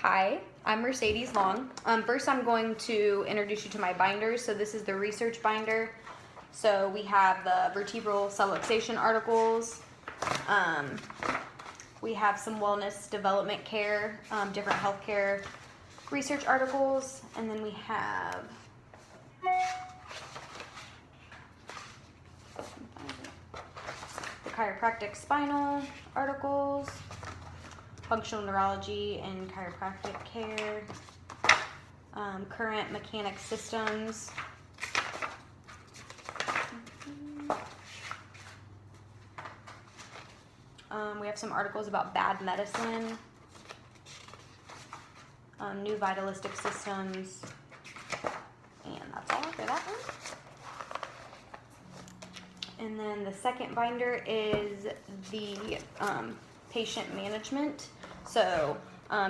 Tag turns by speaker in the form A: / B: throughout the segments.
A: Hi, I'm Mercedes Long. First, I'm going to introduce you to my binders. So this is the research binder. So we have the vertebral subluxation articles. We have some wellness development care, different healthcare research articles, and then we have the chiropractic spinal articles, functional neurology and chiropractic care, current mechanic systems, we have some articles about bad medicine, new vitalistic systems, and that's all for that one. And then the second binder is the patient management. So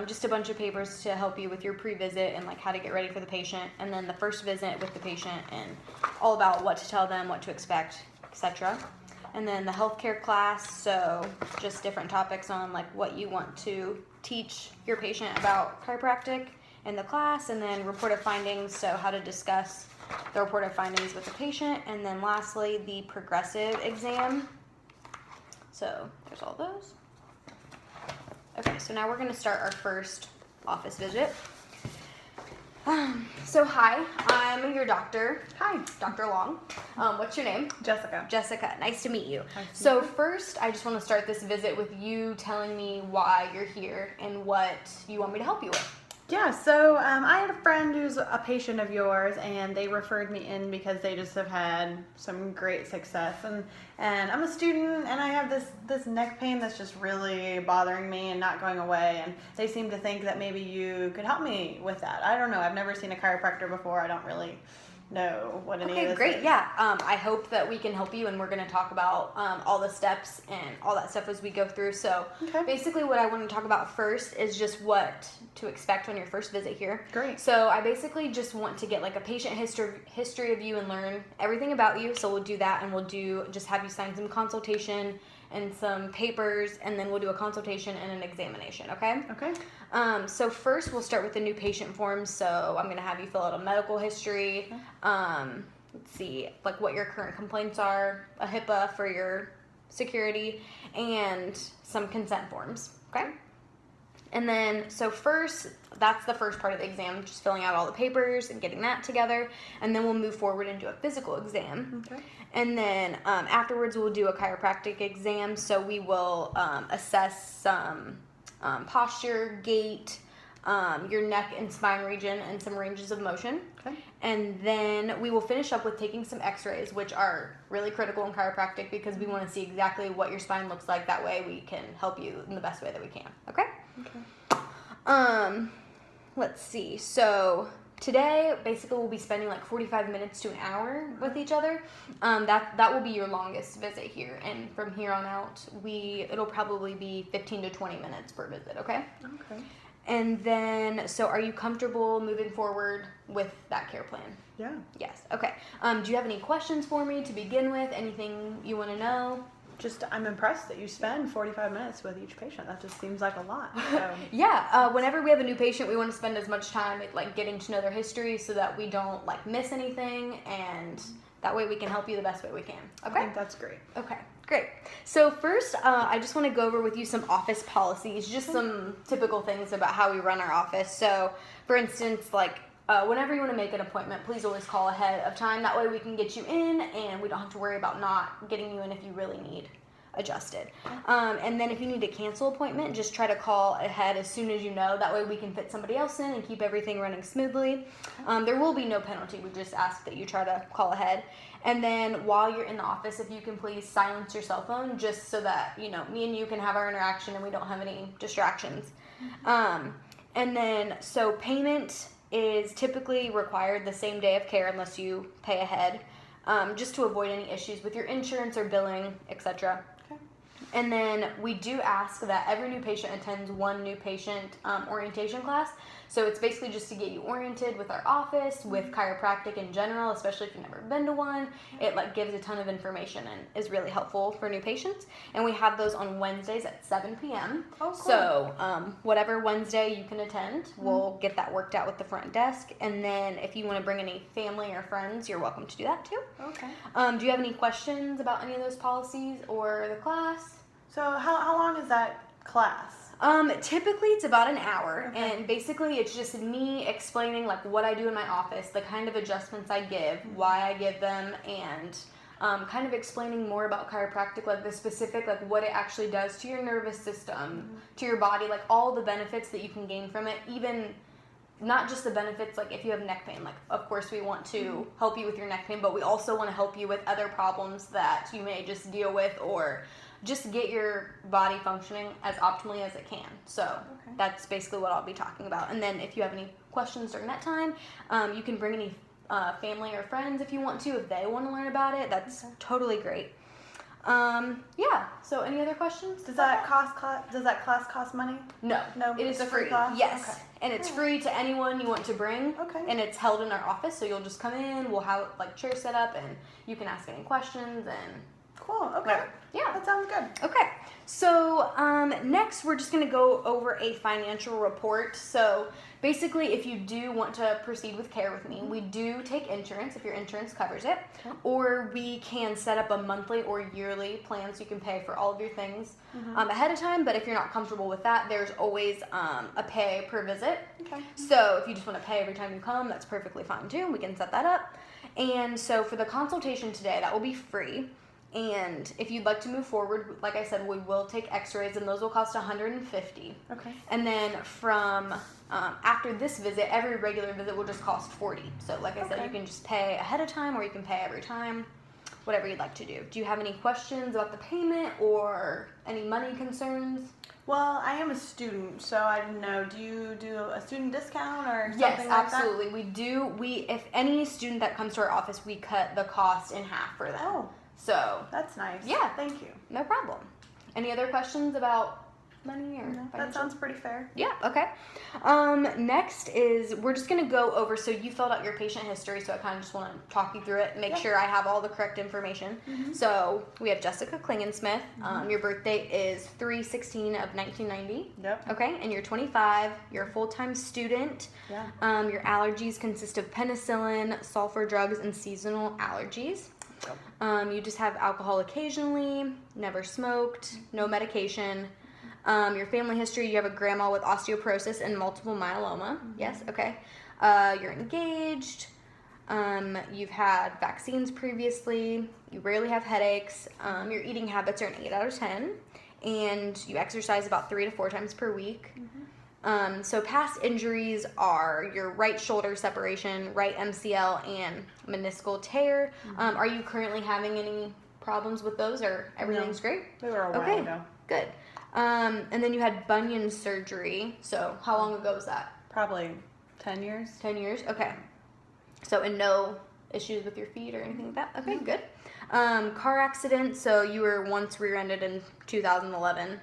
A: just a bunch of papers to help you with your pre-visit and like how to get ready for the patient, and then the first visit with the patient and all about what to tell them, what to expect, etc. And then the healthcare class, so just different topics on like what you want to teach your patient about chiropractic in the class, and then reported findings, so how to discuss the reported findings with the patient, and then lastly the progressive exam. So there's all those. Okay, so now we're going to start our first office visit. So hi, I'm your doctor. Hi, Dr. Long. What's your name?
B: Jessica.
A: Jessica, nice to meet you.
B: Nice to
A: So
B: meet you.
A: first, I just want to start this visit with you telling me why you're here and what you want me to help you with.
B: Yeah, so I had a friend who's a patient of yours, and they referred me in because they just have had some great success. And I'm a student, and I have this neck pain that's just really bothering me and not going away. And they seem to think that maybe you could help me with that. I don't know. I've never seen a chiropractor before. I don't really know what any of this
A: Great.
B: is.
A: Yeah. I hope that we can help you, and we're going to talk about all the steps and all that stuff as we go through. So basically what I want to talk about first is just what to expect on your first visit here.
B: Great.
A: So I basically just want to get like a patient history of you and learn everything about you. So we'll do that, and we'll just have you sign some consultation and some papers, and then we'll do a consultation and an examination, okay?
B: Okay.
A: So first we'll start with the new patient forms. So I'm going to have you fill out a medical history. Let's see, like what your current complaints are, a HIPAA for your security, and some consent forms, okay? And then, so first, that's the first part of the exam, just filling out all the papers and getting that together. And then we'll move forward and do a physical exam.
B: Okay.
A: And then afterwards, we'll do a chiropractic exam. So we will assess some posture, gait, your neck and spine region, and some ranges of motion.
B: Okay.
A: And then we will finish up with taking some x-rays, which are really critical in chiropractic because we want to see exactly what your spine looks like. That way we can help you in the best way that we can. Okay?
B: Okay.
A: Let's see. So today, basically, we'll be spending like 45 minutes to an hour with each other. That will be your longest visit here. And from here on out, it'll probably be 15 to 20 minutes per visit, okay?
B: Okay.
A: And then, so are you comfortable moving forward with that care plan?
B: Yeah.
A: Yes. Okay. Do you have any questions for me to begin with? Anything you want to know?
B: Just, I'm impressed that you spend 45 minutes with each patient. That just seems like a lot. So.
A: Yeah. Whenever we have a new patient, we want to spend as much time like getting to know their history so that we don't like miss anything, and that way we can help you the best way we can. Okay.
B: I think that's great.
A: Okay. Great. So first, I just want to go over with you some office policies, just some typical things about how we run our office. So, for instance, like whenever you want to make an appointment, please always call ahead of time. That way we can get you in, and we don't have to worry about not getting you in if you really need adjusted. And then if you need to cancel an appointment, just try to call ahead as soon as you know. That way we can fit somebody else in and keep everything running smoothly. There will be no penalty. We just ask that you try to call ahead. And then while you're in the office, if you can please silence your cell phone, just so that, me and you can have our interaction and we don't have any distractions. And then, so payment is typically required the same day of care unless you pay ahead, just to avoid any issues with your insurance or billing, etc.
B: Okay.
A: And then we do ask that every new patient attends one new patient orientation class. So it's basically just to get you oriented with our office, with chiropractic in general, especially if you've never been to one. It like gives a ton of information and is really helpful for new patients. And we have those on Wednesdays at 7 p.m.
B: Oh, cool.
A: So whatever Wednesday you can attend, we'll get that worked out with the front desk. And then if you want to bring any family or friends, you're welcome to do that too.
B: Okay.
A: Do you have any questions about any of those policies or the class?
B: So how long is that class?
A: Typically it's about an hour,
B: Okay.
A: and basically it's just me explaining like what I do in my office, the kind of adjustments I give, why I give them, and kind of explaining more about chiropractic, like the specific, like what it actually does to your nervous system, to your body, like all the benefits that you can gain from it, even not just the benefits, like if you have neck pain, like of course we want to help you with your neck pain, but we also want to help you with other problems that you may just deal with, or just get your body functioning as optimally as it can. So that's basically what I'll be talking about. And then if you have any questions during that time, you can bring any family or friends if you want to, if they want to learn about it. That's totally great. Yeah. So any other questions?
B: Does that class cost money?
A: No.
B: No,
A: It is
B: it's a free
A: free.
B: class?
A: Yes.
B: Okay.
A: And it's free to anyone you want to bring.
B: Okay.
A: And it's held in our office, so you'll just come in. We'll have like chairs set up, and you can ask any questions and.
B: Cool. Okay.
A: Yeah.
B: That sounds good.
A: Okay, so next we're just going to go over a financial report. So basically, if you do want to proceed with care with me, we do take insurance if your insurance covers it, or we can set up a monthly or yearly plan so you can pay for all of your things ahead of time. But if you're not comfortable with that, there's always a pay per visit.
B: Okay.
A: So if you just want to pay every time you come, that's perfectly fine too. We can set that up. And so for the consultation today, that will be free. And if you'd like to move forward, like I said, we will take x-rays, and those will cost $150.
B: Okay.
A: And then from after this visit, every regular visit will just cost $40. So like I said, you can just pay ahead of time, or you can pay every time, whatever you'd like to do. Do you have any questions about the payment or any money concerns?
B: Well, I am a student, so I didn't know. Do you do a student discount or something
A: Yes,
B: like
A: absolutely. We do. If any student that comes to our office, we cut the cost in half for them.
B: Oh.
A: So
B: That's nice.
A: Yeah.
B: Thank you.
A: no problem. Any other questions about money or
B: No, that
A: financial?
B: sounds pretty fair.
A: Yeah, okay. Next is we're just going to go over, so you filled out your patient history, so I kind of just want to talk you through it, make sure I have all the correct information. So we have Jessica Klingensmith. Your birth date is 3/16 of 1990.
B: Yep.
A: Okay, and you're 25. You're a full-time student.
B: Yeah.
A: Your allergies consist of penicillin, sulfur drugs, and seasonal allergies. You just have alcohol occasionally, never smoked, no medication. Your family history, you have a grandma with osteoporosis and multiple myeloma. Yes, okay. You're engaged. You've had vaccines previously. You rarely have headaches. Your eating habits are an 8 out of 10. And you exercise about 3 to 4 times per week. So past injuries are your right shoulder separation, right MCL, and meniscal tear. Are you currently having any problems with those, or everything's great?
B: They were a while
A: Okay,
B: ago.
A: good. And then you had bunion surgery. So how long ago was that?
B: Probably 10 years.
A: 10 years? Okay. So, and no issues with your feet or anything like that? Okay, good. Car accident. So you were once rear-ended in 2011.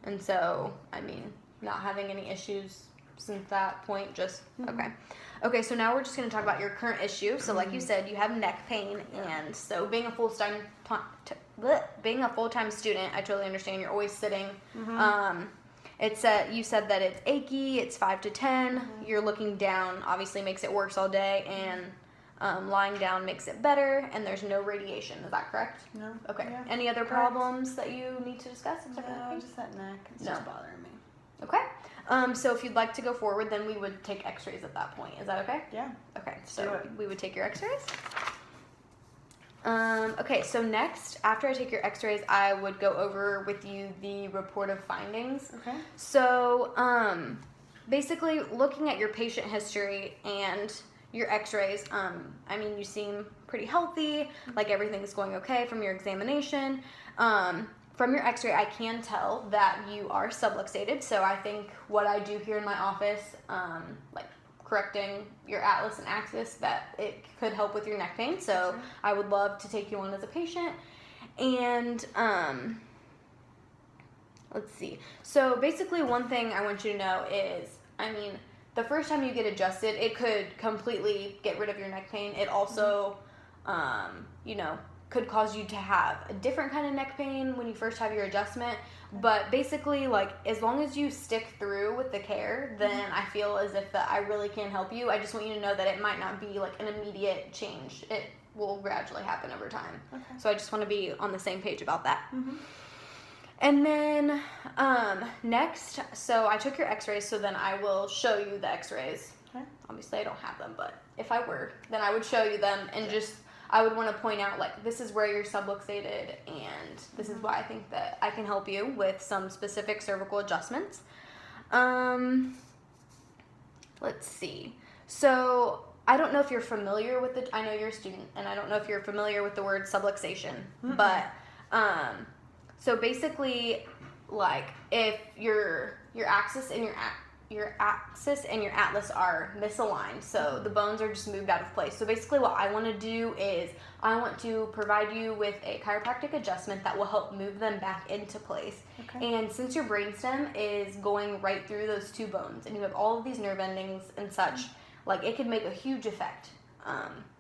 A: And so, I mean, not having any issues since that point, just, okay. Okay, so now we're just going to talk about your current issue. So like you said, you have neck pain, and so being a full-time student, I totally understand. You're always sitting. You said that it's achy, it's 5 to 10. You're looking down, obviously makes it worse all day, and lying down makes it better, and there's no radiation. Is that correct?
B: No.
A: Okay.
B: Yeah.
A: Any other
B: Correct.
A: problems that you need to discuss?
B: No, just that neck. It's
A: No.
B: just bothering me.
A: Okay. So if you'd like to go forward, then we would take x-rays at that point. Is that okay?
B: Yeah.
A: Okay,
B: do
A: so
B: it.
A: we would take your x-rays. Okay, so next, after I take your x-rays, I would go over with you the report of findings.
B: Okay.
A: So, basically, looking at your patient history and your x-rays, I mean, you seem pretty healthy, like everything's going okay from your examination. From your x-ray, I can tell that you are subluxated, so I think what I do here in my office, like correcting your atlas and axis, that it could help with your neck pain, so I would love to take you on as a patient. And Let's see. So basically one thing I want you to know is, the first time you get adjusted, it could completely get rid of your neck pain. It also, could cause you to have a different kind of neck pain when you first have your adjustment. But basically, like, as long as you stick through with the care, then I feel as if that I really can help you. I just want you to know that it might not be, like, an immediate change. It will gradually happen over time.
B: Okay.
A: So I just want to be on the same page about that.
B: Mm-hmm.
A: And then next, so I took your x-rays, so then I will show you the x-rays.
B: Okay.
A: Obviously, I don't have them, but if I were, then I would show you them and I would want to point out, like, this is where you're subluxated, and this is why I think that I can help you with some specific cervical adjustments. Let's see. So I don't know if you're familiar with I know you're a student, and I don't know if you're familiar with the word subluxation, but so basically, like, if your axis and your axis and your atlas are misaligned, so the bones are just moved out of place. So basically what I want to do is I want to provide you with a chiropractic adjustment that will help move them back into place.
B: Okay.
A: And since your brainstem is going right through those two bones and you have all of these nerve endings and such, like, it could make a huge effect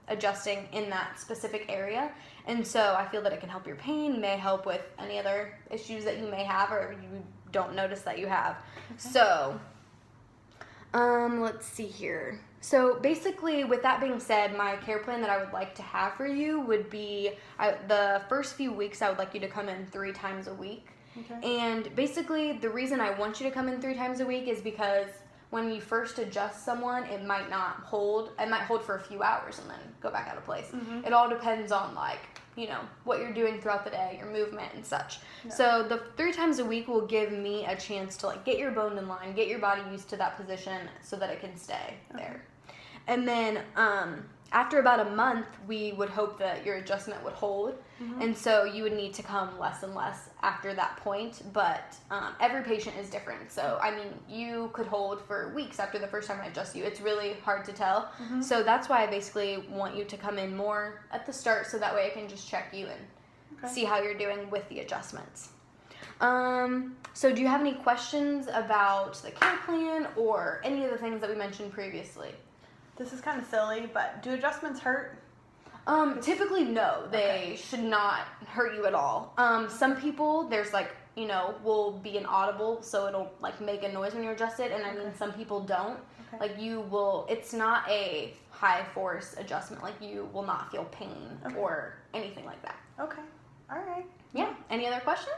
A: adjusting in that specific area. And so I feel that it can help your pain, may help with any other issues that you may have or you don't notice that you have.
B: Okay.
A: So let's see here. So basically, with that being said, my care plan that I would like to have for you would be the first few weeks I would like you to come in 3 times a week.
B: Okay.
A: And basically, the reason I want you to come in 3 times a week is because when you first adjust someone, it might not hold. It might hold for a few hours and then go back out of place.
B: Mm-hmm.
A: It all depends on, like, what you're doing throughout the day, your movement and such.
B: Yeah.
A: So the 3 times a week will give me a chance to, like, get your bone in line, get your body used to that position so that it can stay there. And then after about a month, we would hope that your adjustment would hold. Mm-hmm. And so you would need to come less and less after that point. But every patient is different. So, you could hold for weeks after the first time I adjust you. It's really hard to tell. Mm-hmm. So that's why I basically want you to come in more at the start so that way I can just check you and see how you're doing with the adjustments. So do you have any questions about the care plan or any of the things that we mentioned previously?
B: This is kind of silly, but do adjustments hurt?
A: Typically, no. They should not hurt you at all. Some people, there's, like, will be inaudible, so it'll, like, make a noise when you're adjusted, and some people don't. Okay. Like, it's not a high force adjustment. Like, you will not feel pain or anything like that.
B: Okay. All right.
A: Yeah. Any other questions?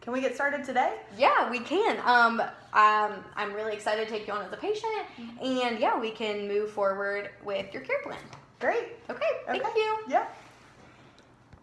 B: Can we get started today?
A: Yeah, we can. I'm really excited to take you on as a patient, and yeah, we can move forward with your care plan.
B: Great.
A: Okay, thank you.
B: Yeah.